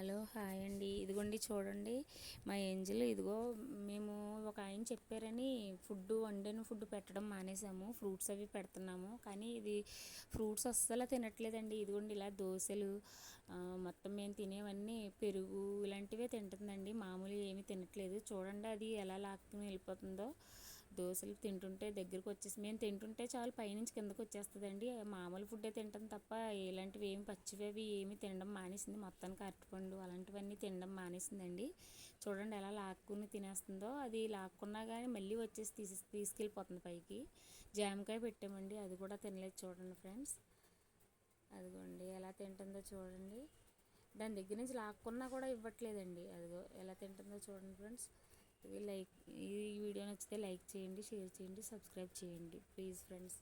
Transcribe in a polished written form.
Hello hi అండి. ఇదిగోండి చూడండి మా ఏంజల్. ఇదిగో మేము ఒక ఆయన చెప్పారని వండిన ఫుడ్ పెట్టడం మానేసాము. ఫ్రూట్స్ అవి పెడుతున్నాము, కానీ ఇది ఫ్రూట్స్ అస్సలు తినట్లేదండి. ఇదిగోండి ఇలా దోశలు, మొత్తం మేము తినేవన్నీ పెరుగు ఇలాంటివే తింటుందండి. మామూలు ఏమీ తినట్లేదు. చూడండి అది ఎలా లాక్కుని వెళ్ళిపోతుందో. దోశలు తింటుంటే దగ్గరికి వచ్చేసి మేము తింటుంటే చాలు పైనుంచి కిందకు వచ్చేస్తుందండి. మామూలు ఫుడ్డే తింటాం తప్ప ఇలాంటివి ఏమి పచ్చివి అవి ఏమి తినడం మానేసింది. మొత్తానికి అరటిపండు అలాంటివన్నీ తినడం మానేసిందండి. చూడండి ఎలా లాక్కుని తినేస్తుందో. అది లాక్కున్నా కానీ మళ్ళీ వచ్చేసి తీసుకెళ్ళిపోతుంది పైకి. జామకాయ పెట్టామండి, అది కూడా తినలేదు. చూడండి ఫ్రెండ్స్, అదిగోండి ఎలా తింటుందో చూడండి. దాని దగ్గర నుంచి లాక్కున్నా కూడా ఇవ్వట్లేదండి. అదిగో ఎలా తింటుందో చూడండి ఫ్రెండ్స్. ఈ వీడియో నచ్చితే లైక్ చేయండి, షేర్ చేయండి, సబ్స్క్రైబ్ చేయండి ప్లీజ్ ఫ్రెండ్స్.